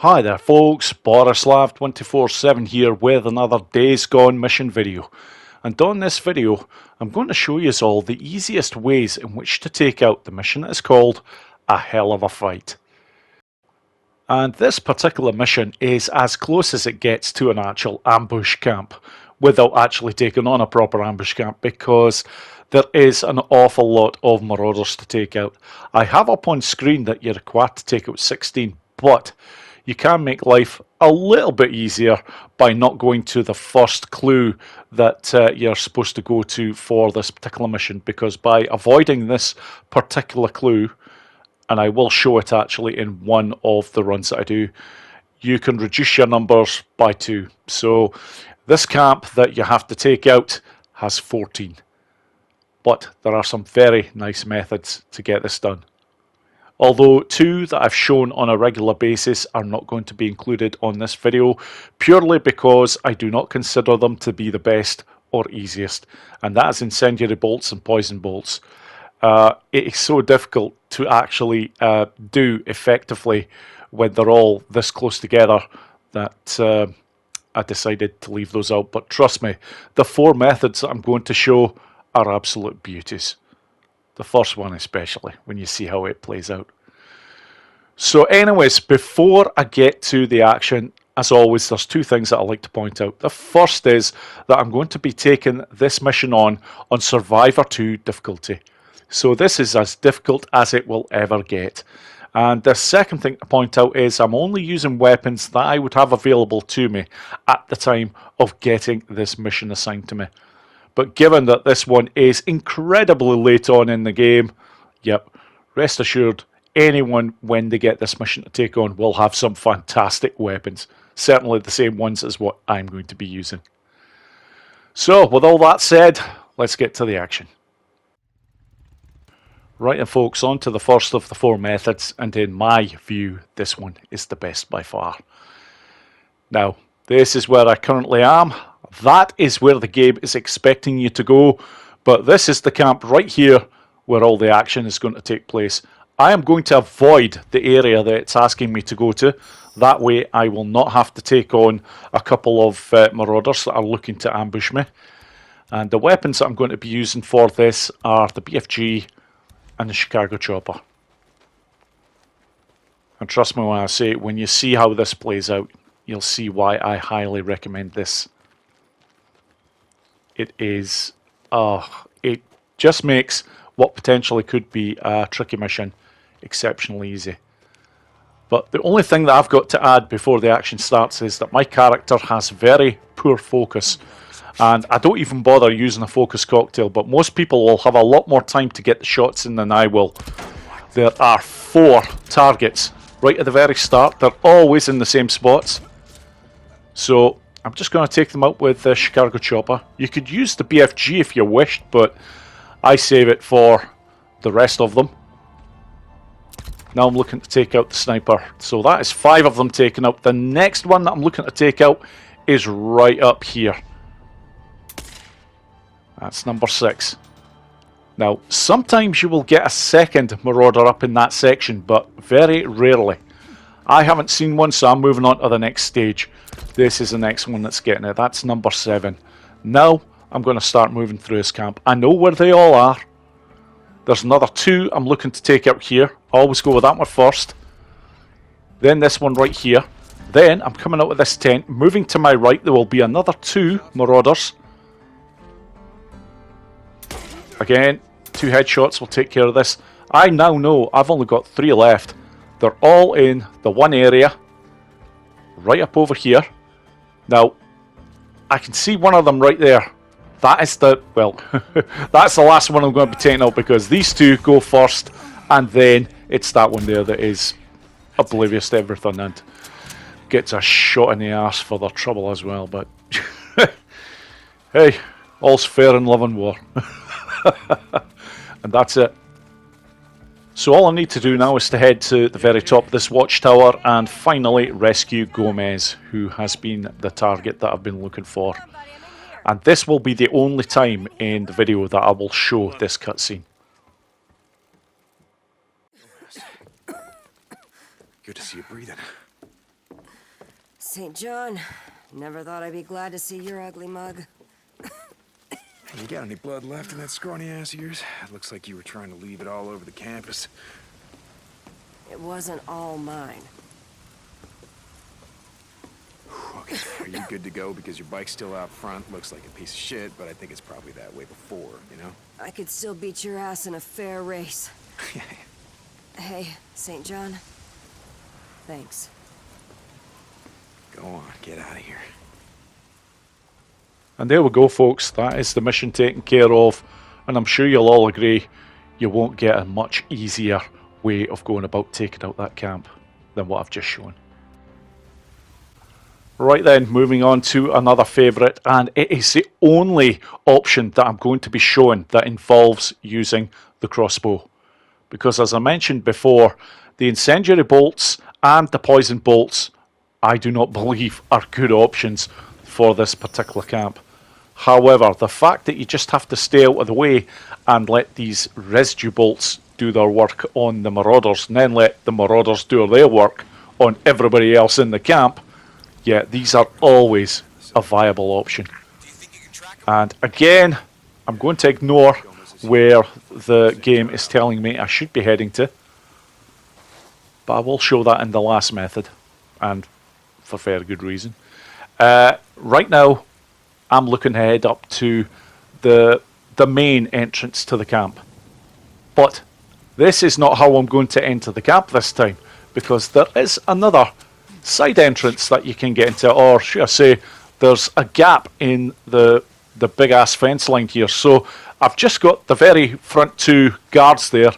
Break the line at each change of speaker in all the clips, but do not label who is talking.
Hi there folks, Borislav247 here with another Days Gone mission video. And on this video, I'm going to show you all the easiest ways in which to take out the mission that is called A Hell of a Fight. And this particular mission is as close as it gets to an actual ambush camp, without actually taking on a proper ambush camp, because there is an awful lot of marauders to take out. I have up on screen that you're required to take out 16, but you can make life a little bit easier by not going to the first clue that you're supposed to go to for this particular mission, because by avoiding this particular clue, and I will show it actually in one of the runs that I do, you can reduce your numbers by 2. So this camp that you have to take out has 14. But there are some very nice methods to get this done. Although 2 that I've shown on a regular basis are not going to be included on this video, purely because I do not consider them to be the best or easiest, and that is incendiary bolts and poison bolts. It is so difficult to actually do effectively when they're all this close together that I decided to leave those out. But trust me, the 4 methods that I'm going to show are absolute beauties. The first one especially, when you see how it plays out. So anyways, before I get to the action, as always, there's 2 things that I like to point out. The first is that I'm going to be taking this mission on Survivor 2 difficulty. So this is as difficult as it will ever get. And the second thing to point out is I'm only using weapons that I would have available to me at the time of getting this mission assigned to me. But given that this one is incredibly late on in the game, yep, rest assured, anyone when they get this mission to take on will have some fantastic weapons. Certainly the same ones as what I'm going to be using. So, with all that said, let's get to the action. Right then folks, on to the first of the 4 methods, and in my view, this one is the best by far. Now, this is where I currently am. That is where the game is expecting you to go, but this is the camp right here where all the action is going to take place. I am going to avoid the area that it's asking me to go to. That way I will not have to take on a couple of marauders that are looking to ambush me. And the weapons that I'm going to be using for this are the BFG and the Chicago Chopper. And trust me when I say, when you see how this plays out, you'll see why I highly recommend this. It is, it just makes what potentially could be a tricky mission exceptionally easy. But the only thing that I've got to add before the action starts is that my character has very poor focus. And I don't even bother using a focus cocktail, but most people will have a lot more time to get the shots in than I will. There are 4 targets right at the very start. They're always in the same spots. So I'm just going to take them out with the Chicago Chopper. You could use the BFG if you wished, but I save it for the rest of them. Now I'm looking to take out the sniper. So that is 5 of them taken out. The next one that I'm looking to take out is right up here. That's number 6. Now, sometimes you will get a second marauder up in that section, but very rarely. I haven't seen one, so I'm moving on to the next stage. This is the next one that's getting it. That's number 7. Now, I'm going to start moving through this camp. I know where they all are. There's another 2 I'm looking to take out here. Always go with that one first. Then this one right here. Then, I'm coming out of this tent. Moving to my right, there will be another 2 marauders. Again, 2 headshots will take care of this. I now know I've only got 3 left. They're all in the one area, right up over here. Now, I can see one of them right there. That is the, well, that's the last one I'm going to be taking out, because these 2 go first, and then it's that one there that is oblivious to everything and gets a shot in the ass for their trouble as well. But hey, all's fair in love and war. And that's it. So all I need to do now is to head to the very top of this watchtower and finally rescue Gomez, who has been the target that I've been looking for. And this will be the only time in the video that I will show this cutscene.
Good to see you breathing. St. John, never thought I'd be glad to see your ugly mug.
You got any blood left in that scrawny ass of yours? It looks like you were trying to leave it all over the campus.
It wasn't all mine.
Okay, are you good to go? Because your bike's still out front. Looks like a piece of shit, but I think it's probably that way before, you know?
I could still beat your ass in a fair race. Hey, St. John. Thanks.
Go on, get out of here.
And there we go, folks. That is the mission taken care of. And I'm sure you'll all agree you won't get a much easier way of going about taking out that camp than what I've just shown. Right then, moving on to another favourite, and it is the only option that I'm going to be showing that involves using the crossbow. Because as I mentioned before, the incendiary bolts and the poison bolts I do not believe are good options for this particular camp. However, the fact that you just have to stay out of the way and let these residue bolts do their work on the marauders, and then let the marauders do their work on everybody else in the camp, yeah, these are always a viable option. And again, I'm going to ignore where the game is telling me I should be heading to, but I will show that in the last method, and for very good reason. Right now, I'm looking to head up to the main entrance to the camp. But this is not how I'm going to enter the camp this time, because there is another side entrance that you can get into, or should I say, there's a gap in the big ass fence line here. So I've just got the very front two guards there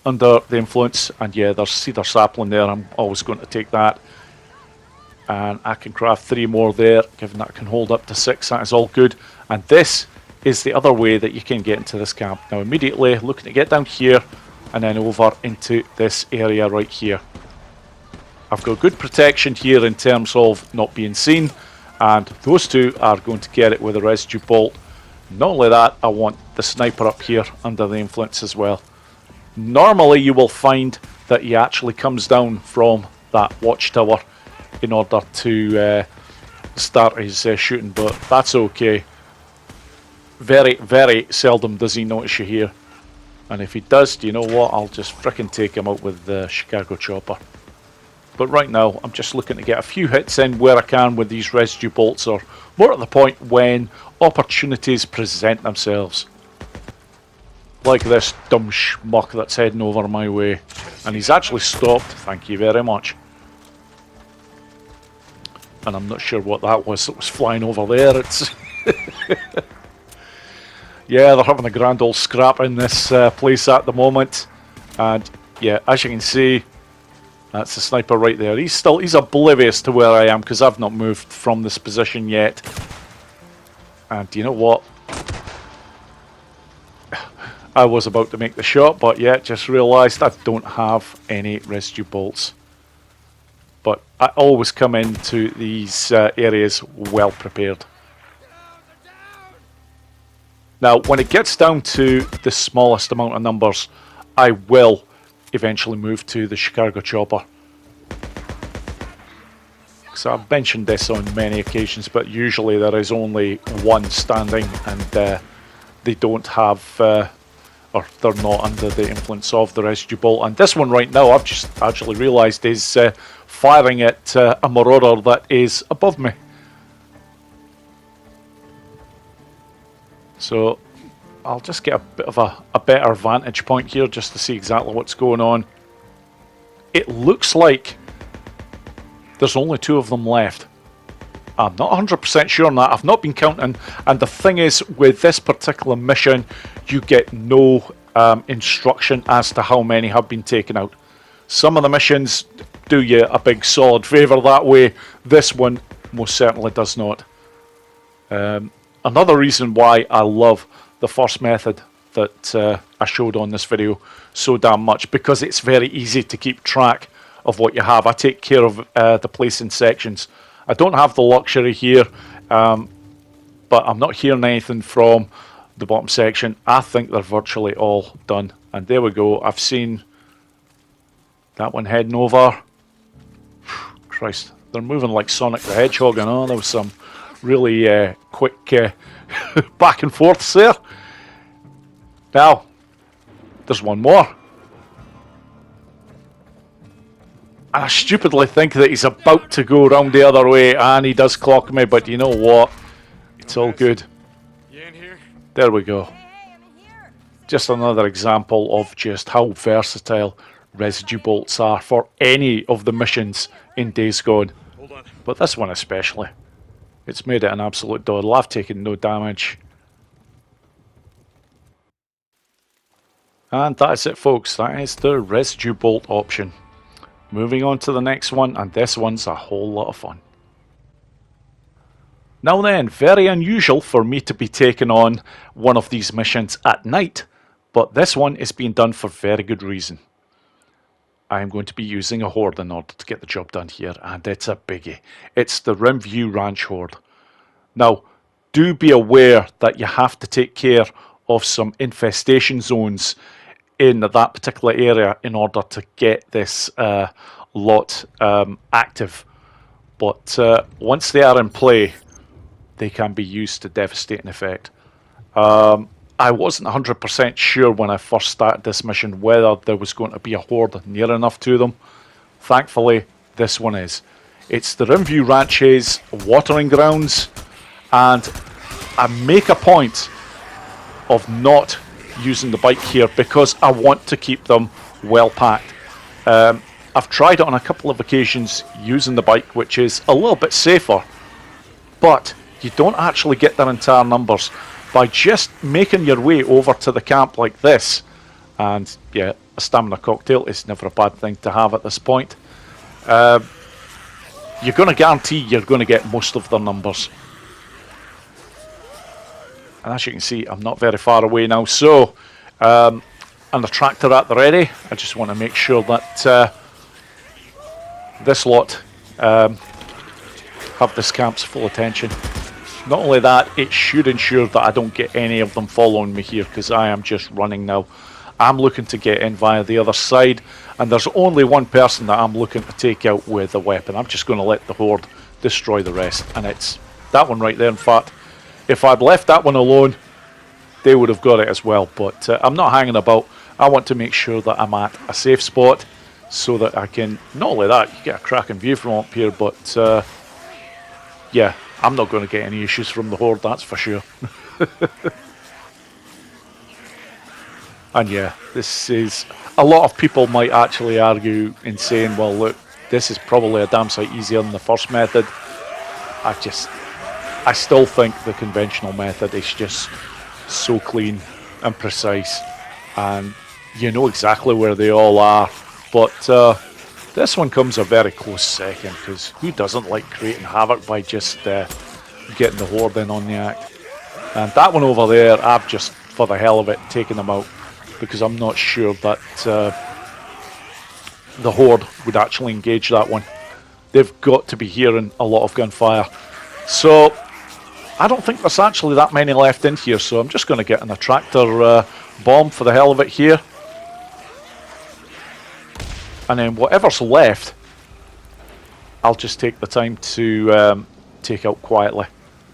under the influence, and yeah, there's cedar sapling there. I'm always going to take that. And I can craft 3 more there, given that I can hold up to 6. That is all good. And this is the other way that you can get into this camp. Now immediately looking to get down here and then over into this area right here. I've got good protection here in terms of not being seen, and those two are going to get it with a residue bolt. Not only that, I want the sniper up here under the influence as well. Normally you will find that he actually comes down from that watchtower in order to start his shooting, but that's okay. Very, very seldom does he notice you here. And if he does, do you know what? I'll just frickin' take him out with the Chicago chopper. But right now, I'm just looking to get a few hits in where I can with these residue bolts, or more at the point when opportunities present themselves. Like this dumb schmuck that's heading over my way. And he's actually stopped, thank you very much. And I'm not sure what that was flying over there. It's yeah, they're having a grand old scrap in this place at the moment. And yeah, as you can see, that's the sniper right there. He's oblivious to where I am because I've not moved from this position yet. And do you know what? I was about to make the shot, but yeah, just realised I don't have any residue bolts. But I always come into these areas well prepared. Now, when it gets down to the smallest amount of numbers, I will eventually move to the Chicago chopper. So I've mentioned this on many occasions, but usually there is only one standing, and they don't have, or they're not under the influence of the residue bolt. And this one right now, I've just actually realised, is firing at a marauder that is above me. So I'll just get a bit of a better vantage point here just to see exactly what's going on. It looks like there's only 2 of them left. I'm not 100% sure on that. I've not been counting. And the thing is, with this particular mission, you get no instruction as to how many have been taken out. Some of the missions do you a big solid favour that way. This one most certainly does not. Another reason why I love the first method that I showed on this video so damn much, because it's very easy to keep track of what you have. I take care of the place in sections. I don't have the luxury here, but I'm not hearing anything from the bottom section. I think they're virtually all done. And there we go. I've seen that one heading over. Christ, they're moving like Sonic the Hedgehog, and there was some really quick back and forths there. Now, there's one more. And I stupidly think that he's about to go round the other way, and he does clock me, but you know what? It's all good.
You in here?
There we go. Just another example of just how versatile residue bolts are for any of the missions in Days Gone.
Hold on.
But this one especially. It's made it an absolute doddle. I've taken no damage. And that's it, folks. That is the residue bolt option. Moving on to the next one, and this one's a whole lot of fun. Now then, very unusual for me to be taking on one of these missions at night, but this one is being done for very good reason. I am going to be using a Horde in order to get the job done here, and it's a biggie. It's the Rimview Ranch Horde. Now, do be aware that you have to take care of some infestation zones in that particular area in order to get this lot active. But once they are in play, they can be used to devastating effect. I wasn't 100% sure when I first started this mission whether there was going to be a Horde near enough to them. Thankfully, this one is. It's the Rimview Ranch's watering grounds, and I make a point of not using the bike here because I want to keep them well packed. I've tried it on a couple of occasions using the bike, which is a little bit safer, but you don't actually get their entire numbers by just making your way over to the camp like this. And yeah, a stamina cocktail is never a bad thing to have at this point. You're going to guarantee you're going to get most of their numbers. And as you can see, I'm not very far away now, so and the tractor at the ready. I just want to make sure that this lot have this camp's full attention. Not only that, it should ensure that I don't get any of them following me here, because I am just running now. I'm looking to get in via the other side, and there's only one person that I'm looking to take out with a weapon. I'm just going to let the Horde destroy the rest, and it's that one right there. In fact, if I'd left that one alone, they would have got it as well, but I'm not hanging about. I want to make sure that I'm at a safe spot so that I can, not only that, you get a cracking view from up here, but yeah, I'm not going to get any issues from the Horde, that's for sure. And yeah, this is, a lot of people might actually argue in saying, well look, this is probably a damn sight easier than the first method. I still think the conventional method is just so clean and precise, and you know exactly where they all are. But this one comes a very close second, because who doesn't like creating havoc by just getting the Horde in on the act? And that one over there, I've just, for the hell of it, taken them out, because I'm not sure that the Horde would actually engage that one. They've got to be hearing a lot of gunfire. So I don't think there's actually that many left in here, so I'm just going to get an attractor bomb for the hell of it here. And then whatever's left, I'll just take the time to take out quietly.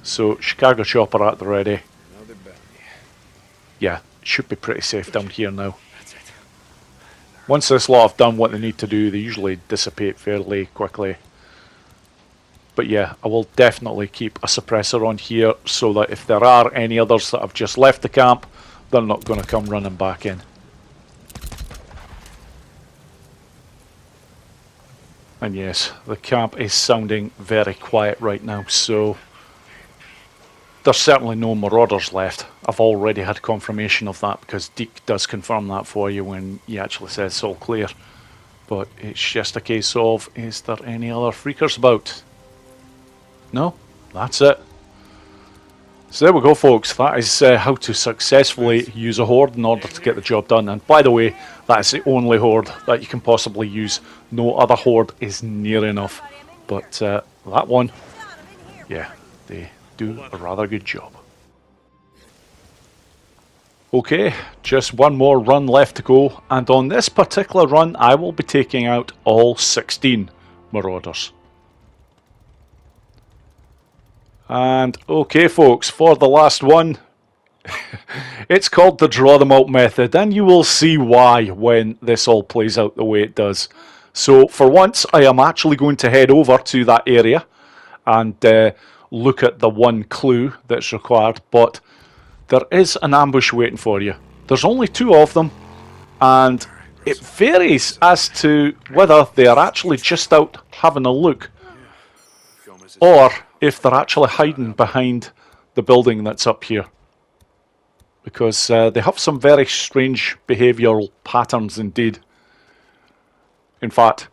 So Chicago chopper at the ready. Yeah, it should be pretty safe down here now. Once this lot have done what they need to do, they usually dissipate fairly quickly. But yeah, I will definitely keep a suppressor on here so that if there are any others that have just left the camp, they're not going to come running back in. And yes, the camp is sounding very quiet right now, so there's certainly no marauders left. I've already had confirmation of that, because Deke does confirm that for you when he actually says it's all clear. But it's just a case of, is there any other freakers about? No? That's it. So there we go, folks. That is how to successfully use a Horde in order to get the job done. And by the way, that is the only Horde that you can possibly use. No other Horde is near enough. But that one, yeah, they do a rather good job. Okay, just one more run left to go. And on this particular run, I will be taking out all 16 Marauders. And okay folks, for the last one, it's called the draw them out method, and you will see why when this all plays out the way it does. So for once I am actually going to head over to that area and look at the one clue that's required, but there is an ambush waiting for you. There's only 2 of them, and it varies as to whether they are actually just out having a look or if they're actually hiding behind the building that's up here. Because they have some very strange behavioural patterns indeed. In fact,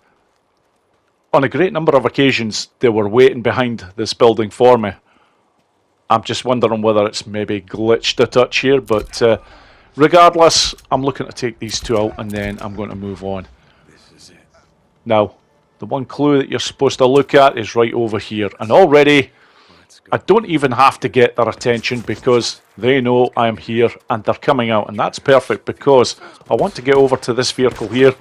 on a great number of occasions they were waiting behind this building for me. I'm just wondering whether it's maybe glitched a touch here, but regardless, I'm looking to take these 2 out and then I'm going to move on.
This is it.
Now, the one clue that you're supposed to look at is right over here, and already I don't even have to get their attention because they know I'm here and they're coming out, and that's perfect because I want to get over to this vehicle here.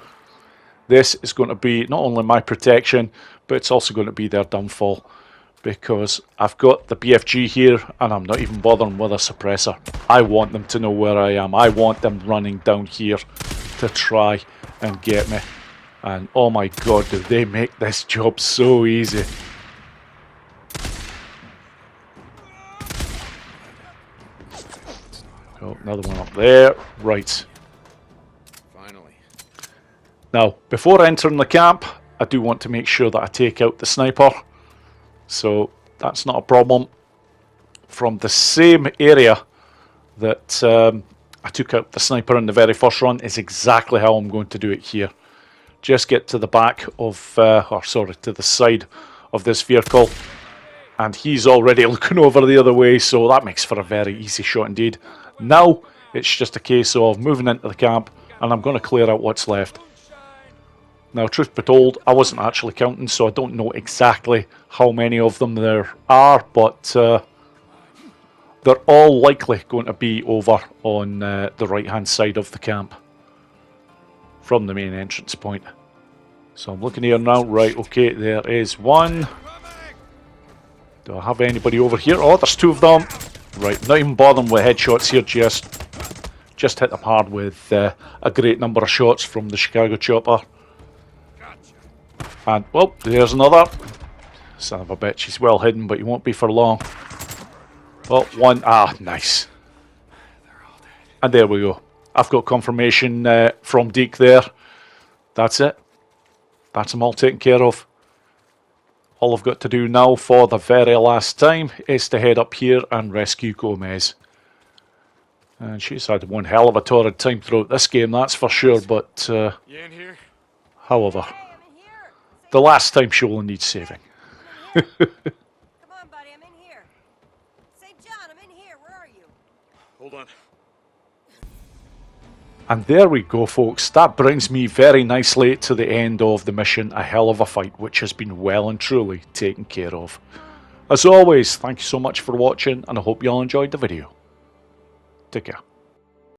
This is going to be not only my protection, but it's also going to be their downfall, because I've got the BFG here and I'm not even bothering with a suppressor. I want them to know where I am. I want them running down here to try and get me. And oh my god, do they make this job so easy. Oh, another one up there. Right.
Finally.
Now, before entering the camp, I do want to make sure that I take out the sniper. So, that's not a problem. From the same area that I took out the sniper in the very first run is exactly how I'm going to do it here. Just get to the back of, to the side of this vehicle. And he's already looking over the other way, so that makes for a very easy shot indeed. Now, it's just a case of moving into the camp, and I'm going to clear out what's left. Now, truth be told, I wasn't actually counting, so I don't know exactly how many of them there are, but they're all likely going to be over on the right-hand side of the camp from the main entrance point. So I'm looking here now. Right, okay, there is one. Do I have anybody over here? Oh, there's 2 of them. Right, not even bothering with headshots here, just hit them hard with a great number of shots from the Chicago chopper. And, well, there's another. Son of a bitch, he's well hidden, but he won't be for long. Well, one. Ah, nice. And there we go. I've got confirmation from Deke there. That's it. That's them all taken care of. All I've got to do now for the very last time is to head up here and rescue Gomez. And she's had one hell of a torrid time throughout this game, that's for sure, but
You in here?
however, the last time she will need saving.
Come on, buddy, I'm in here. St. John, I'm in here. Where are you?
Hold on.
And there we go, folks. That brings me very nicely to the end of the mission. A hell of a fight, which has been well and truly taken care of. As always, thank you so much for watching, and I hope you all enjoyed the video. Take care.